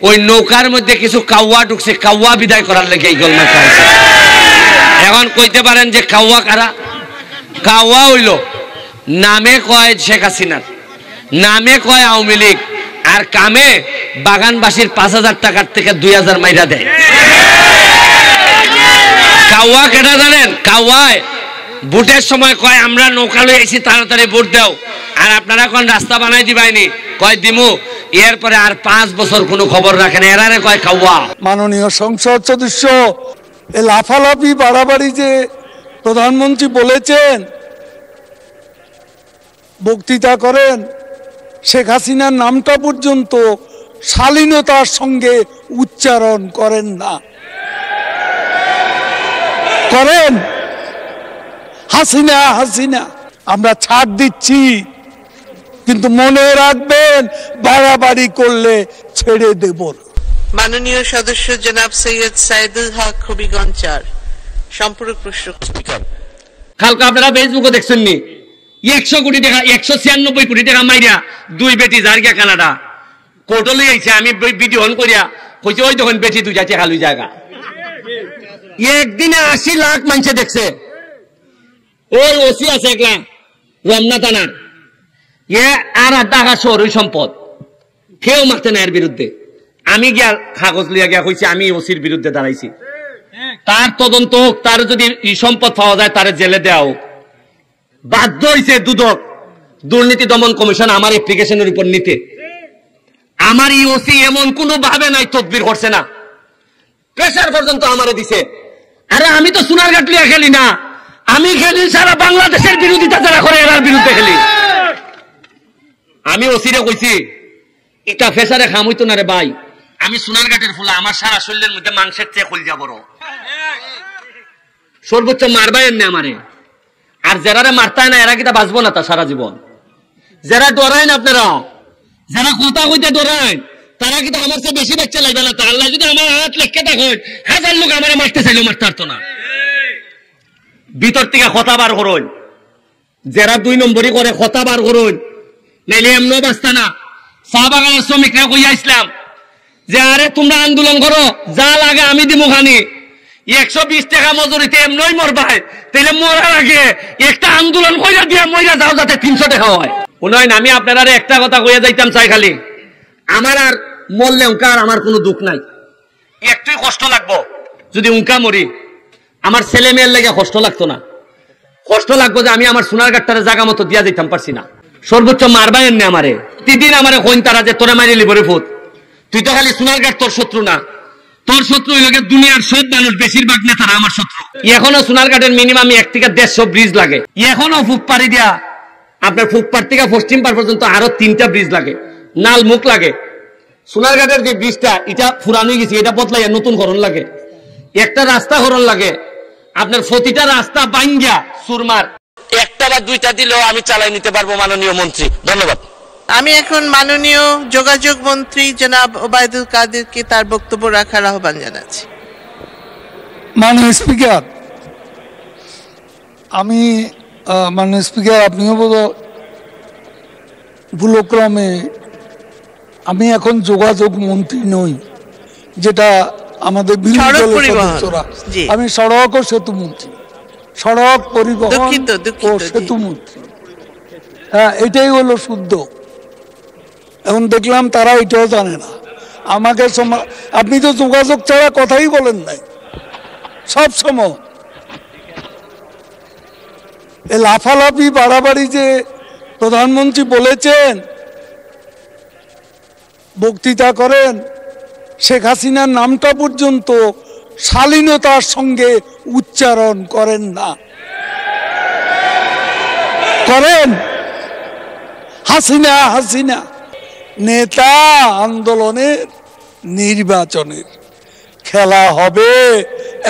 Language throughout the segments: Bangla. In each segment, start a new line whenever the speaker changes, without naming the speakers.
ওই নৌকার মধ্যে কিছু কাউয়া ঢুকছে, কাউয়া বিদায় করার লেগে এই গোলমাল খাইছে। এখন কইতে পারেন যে কাউয়া কারা? কাউয়া হইল নামে কয় শেখ হাসিনার, নামে কয় আওয়ামী লীগ, আর কামে বাগানবাসীর 5,000 টাকার থেকে 2,000 মাইরা দেয়। কাউয়া কেটা জানেন? কাউয়ায় ভোটের সময় কয় আমরা নৌকা লই আইছি, তাড়াতাড়ি ভোট দাও, আর আপনারা কোন রাস্তা বানাই দিবাইনি, কয় দিমু, এরপরে আর 5 বছর কোনো খবর রাখেন, এরারে কয় কাউয়া।
মাননীয় সংসদ সদস্য এই লাফালাফি বাড়াবাড়ি যে প্রধানমন্ত্রী বলেছেন, বক্তৃতা করেন, শেখ হাসিনার নামটা পর্যন্ত শালীনতার সঙ্গে উচ্চারণ করেন না। করেন হাসিনা হাসিনা, আমরা ছাড় দিচ্ছি, কিন্তু মনে রাখবেন বাড়াবাড়ি করলে ছেড়ে দেব।
মাননীয় সদস্য জনাব সৈয়দ সাইদুল হক হবিগঞ্জ 4 সম্পূরক প্রশ্ন।
কালকে আপনারা ফেসবুকে দেখছেন নি 100 কোটি টাকা 196 কোটি টাকা মাইরা 2 বেটি জার্গা কানাডা কোর্টে লই আইছে। আমি ভিডিও অন করিয়া কইছি ওই দেখুন বেটি 2 টাকা লই জায়গা, একদিনে 80 লাখ মানুষে দেখছে। ওই ওসি আছে একলা রমনা থানার, আর টাকা শহর সম্পদ, কেউ মারতে না এর বিরুদ্ধে। আমি গিয়া কাগজ লিয়া গিয়া কইছি আমি ওসির বিরুদ্ধে দাঁড়াইছি, তার তদন্ত হোক, তার যদি সম্পদ পাওয়া যায় তার জেলে দেওয়া হোক। বাধ্য হয়েছে দুদক দুর্নীতি দমন কমিশন আমার অ্যাপ্লিকেশনের উপর নিতে। আমার এই ওসি এমন কোনো ভাবে নাই তদবির করছে না, প্রেসার পর্যন্ত আমারে দিছে। আরে আমি তো সোনারঘাট লিয়া খেলি না, আমি খেলি সারা বাংলাদেশের বিরোধিতা যারা করে এরার বিরুদ্ধে খেলি। আমি ওসিরে কইছি এটা ফেসারে খাম হইতো না রে ভাই, আমি সোনারঘাটের ফুলা, আমার সারা শরীরের মধ্যে মাংসের চেয়ে খুলজা বড়, সর্বোচ্চ মারবাই এমনি আমারে। আর যারা মারতায় না এরা কিটা বাঁচবো না তা সারা জীবন। যারা ডরায় না আপনারা, যারা কথা কইতে ডরায়, তারা কিন্তু আমার চেয়ে বেশি বাচ্চা লাগবে না। তাহলে যদি আমার হাত লেখকে দেখেন 1000 লোক আমার মারতে চাইলেও মারতে পারতো না। ভিতর থেকে কথা বার করুন, যারা 2 নম্বরই করে কথা বার করুন, নাইলে এমনও বাঁচতা না। চা বাগানের শ্রমিকরা কইয়া ইসলাম যে আরে তোমরা আন্দোলন করো, যা লাগে আমি দিব খানি, 120 টাকা মজুরিতে এমনই মরবাই, তাইলে মরার আগে একটা আন্দোলন কইরা দিয়া মইরা যাও যাতে 300 টাকা হয়। উন্নয়ন আমি আপনারা একটা কথা কইয়া যাইতাম চাই, খালি আমার আর মরলে উনকা আর আমার কোনো দুঃখ নাই, একটুই কষ্ট লাগবো যদি উনকা মরি, আমার ছেলে মেয়ের লেগে কষ্ট লাগতো না। কষ্ট লাগবো যে আমি আমার সোনারঘাটটারে জায়গা মতো দিয়া যাইতাম পারছি না। সর্বোচ্চ মারবাই এমনি আমারে, প্রতিদিন আমারে কইন তারা যে তোরা মারি লিবরে ফুট, তুই তো খালি সোনারঘাট তোর শত্রু না, তোর শত্রু হইল দুনিয়ার সব মানুষ, বেশিরভাগ নেতারা আমার শত্রু। এখনো সোনারঘাটের মিনিমাম 1 থেকে 150 ব্রিজ লাগে, এখনো ফুকপাড়ি দিয়া আপনার ফুকপাড় থেকে পশ্চিম পাড় পর্যন্ত আরো 3টা ব্রিজ লাগে, নাল মুখ লাগে। সোনারঘাটের যে ব্রিজটা এটা পুরানো গেছে, এটা বদলাইয়া নতুন করণ লাগে, একটা রাস্তা করণ লাগে। আপনার প্রতিটা রাস্তা বাঙ্গিয়া সুরমার, একটা বা 2টা দিলেও আমি চালাই নিতে পারবো মাননীয় মন্ত্রী। ধন্যবাদ।
আমি এখন মাননীয় যোগাযোগ মন্ত্রী জনাব ওবায়দুল কাদেরকে তার বক্তব্য রাখার আহ্বান জানাচ্ছি।
মাননীয় স্পিকার, মাননীয় স্পিকার, আপনিও বোধ ভুলক্রমে, আমি এখন যোগাযোগ মন্ত্রী নই, যেটা আমাদের বিরোধী দলের সদস্যরা, আমি সড়ক ও সেতু মন্ত্রী, সড়ক পরিবহন ও সেতু মন্ত্রী। হ্যাঁ, এটাই হলো শুদ্ধ। এখন দেখলাম তারা এটাও জানে না। আমাকে আপনি তো যোগাযোগ ছাড়া কথাই বলেন নাই সব সময়। এই লাফালাফি বাড়াবাড়ি যে প্রধানমন্ত্রী বলেছেন, বক্তৃতা করেন, শেখ হাসিনার নামটা পর্যন্ত শালীনতার সঙ্গে উচ্চারণ করেন না। করেন হাসিনা হাসিনা, নেতা আন্দোলনের নির্বাচনের খেলা হবে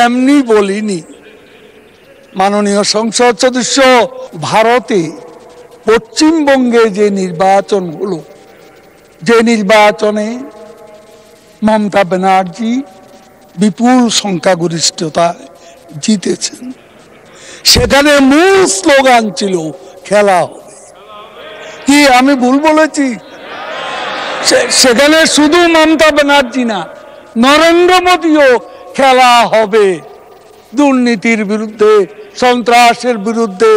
এমনি বলিনি। মাননীয় সংসদ সদস্য, ভারতে পশ্চিমবঙ্গে যে নির্বাচন হলো, যে নির্বাচনে মমতা ব্যানার্জি বিপুল সংখ্যাগরিষ্ঠতায় জিতেছেন, সেখানে মূল স্লোগান ছিল খেলা হবে। কি আমি ভুল বলেছি? সেখানে শুধু মমতা ব্যানার্জি না, নরেন্দ্র মোদীও খেলা হবে দুর্নীতির বিরুদ্ধে, সন্ত্রাসের বিরুদ্ধে,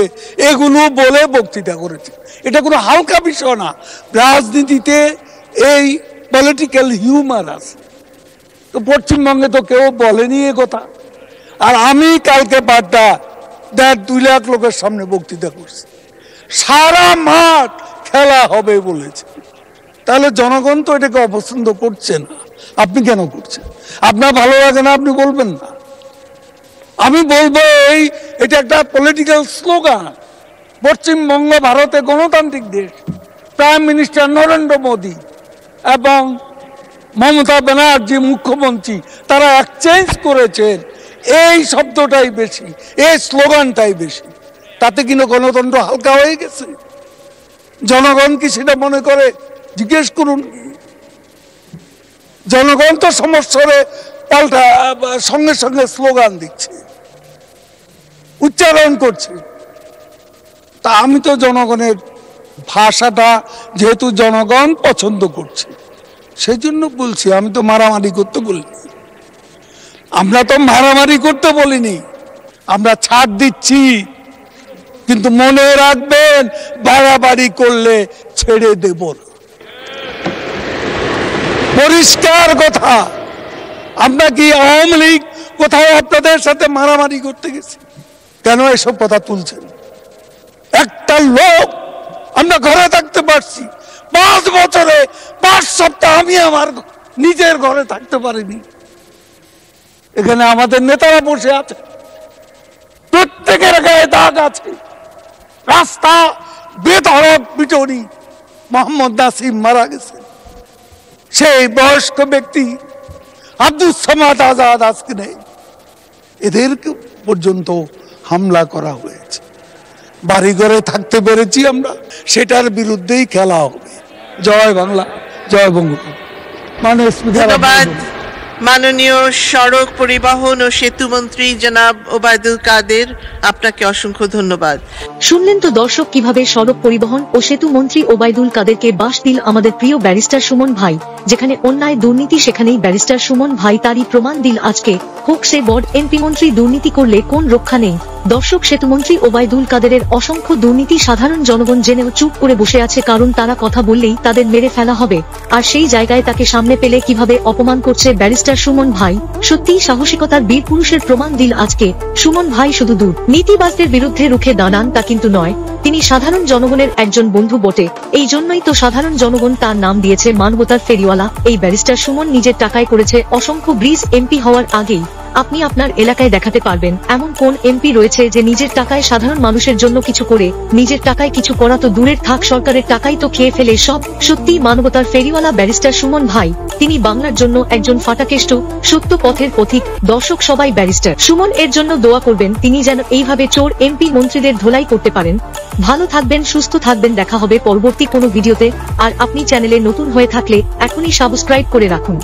এগুলো বলে বক্তৃতা করেছে। এটা কোনো হালকা বিষয় না। রাজনীতিতে এই পলিটিক্যাল হিউমার আছে, তো পশ্চিমবঙ্গে তো কেউ বলেনি এ কথা। আর আমি কালকে বাড্ডা 1.5-2 লাখ লোকের সামনে বক্তৃতা করছি, সারা মাঠ খেলা হবে বলেছে। তাহলে জনগণ তো এটাকে অপছন্দ করছে না, আপনি কেন করছেন? আপনার ভালো লাগে না, আপনি বলবেন না। আমি বলবো এটা একটা পলিটিক্যাল স্লোগান। পশ্চিমবঙ্গ ভারতে গণতান্ত্রিক দেশ, প্রাইম মিনিস্টার নরেন্দ্র মোদী এবং মমতা ব্যানার্জি মুখ্যমন্ত্রী, তারা এক্সচেঞ্জ করেছেন এই শব্দটাই বেশি, এই স্লোগানটাই বেশি। তাতে কিন্তু গণতন্ত্র হালকা হয়ে গেছে। জনগণ কি সেটা মনে করে? জিজ্ঞেস করুন। জনগণ তো সমস্যারে পাল্টা সঙ্গে সঙ্গে স্লোগান দিচ্ছে, উচ্চারণ করছে। তা আমি তো জনগণের ভাষাটা যেহেতু জনগণ পছন্দ করছে সেই জন্য বলছি। আমি তো মারামারি করতে বলিনি, আমরা তো মারামারি করতে বলিনি, আমরা ছাড় দিচ্ছি। কিন্তু মনে রাখবেন, বাড়াবাড়ি করলে ছেড়ে দেব না। পরিষ্কার কথা। আমরা কি আওয়ামী লীগ কোথাও আপনাদের সাথে মারামারি করতে গেছি? কেন এসব কথা তুলছেন? একটা লোক আমরা ঘরে থাকতে পারছি 5 বছরে 5 সপ্তাহ আমি আমার নিজের ঘরে থাকতে পারিনি। এখানে আমাদের নেতারা বসে আছে, প্রত্যেকের গায়ে দাগ আছে। রাস্তা বেধড়ক পিটুনি, মোহাম্মদ নাসিম মারা গেছে, সেই বয়স্ক ব্যক্তি আব্দুল সামাদ আজাদ আজকে নেই। এদেরকে পর্যন্ত হামলা করা হয়েছে। বাড়ি ঘরে থাকতে পেরেছি আমরা, সেটার বিরুদ্ধেই খেলা হবে। জয় বাংলা, জয় বঙ্গবন্ধু।
ধন্যবাদ মাননীয় সড়ক পরিবহন ও সেতু মন্ত্রী জনাব ওবায়দুল কাদের, আপনাকে অসংখ্য ধন্যবাদ।
শুনলেন তো দর্শক, কিভাবে সড়ক পরিবহন ও সেতু মন্ত্রী ওবায়দুল কাদেরকে বাঁশ দিল আমাদের প্রিয় ব্যারিস্টার সুমন ভাই। যেখানে অন্যায় দুর্নীতি সেখানেই ব্যারিস্টার সুমন ভাই তারই প্রমাণ দিল আজকে। হোক সে বড় এমপি মন্ত্রী, দুর্নীতি করলে কোন রক্ষা নেই। দর্শক, সেতুমন্ত্রী ওবায়দুল কাদেরের অসংখ্য দুর্নীতি সাধারণ জনগণ জেনেও চুপ করে বসে আছে, কারণ তারা কথা বললেই তাদের মেরে ফেলা হবে। আর সেই জায়গায় তাকে সামনে পেলে কিভাবে অপমান করছে ব্যারিস্টার সুমন ভাই। সত্যিই সাহসিকতার বীর পুরুষের প্রমাণ দিল আজকে সুমন ভাই। শুধু দুর্নীতিবাজদের বিরুদ্ধে রুখে দাঁড়ান তা কিন্তু নয়, তিনি সাধারণ জনগণের একজন বন্ধু বটে। এই জন্যই তো সাধারণ জনগণ তার নাম দিয়েছে মানবতার ফেরিওয়ালা। এই ব্যারিস্টার সুমন নিজের টাকায় করেছে অসংখ্য ব্রিজ। এমপি হওয়ার আগেই আপনি আপনার এলাকায় দেখাতে পারবেন এমন কোন এমপি রয়েছে যে নিজের টাকায় সাধারণ মানুষের জন্য কিছু করে? নিজের টাকায় কিছু করা তো দূরের থাক, সরকারের টাকাই তো খেয়ে ফেলে সব। সত্যি মানবতার ফেরিওয়ালা ব্যারিস্টার সুমন ভাই। তিনি বাংলার জন্য একজন ফাটাকেষ্ট, সত্য পথের পথিক। দর্শক, সবাই ব্যারিস্টার সুমন এর জন্য দোয়া করবেন, তিনি যেন এইভাবে চোর এমপি মন্ত্রীদের ধোলাই করতে পারেন। ভালো থাকবেন, সুস্থ থাকবেন, দেখা হবে পরবর্তী কোনো ভিডিওতে। আর আপনি চ্যানেলে নতুন হয়ে থাকলে এখনই সাবস্ক্রাইব করে রাখুন।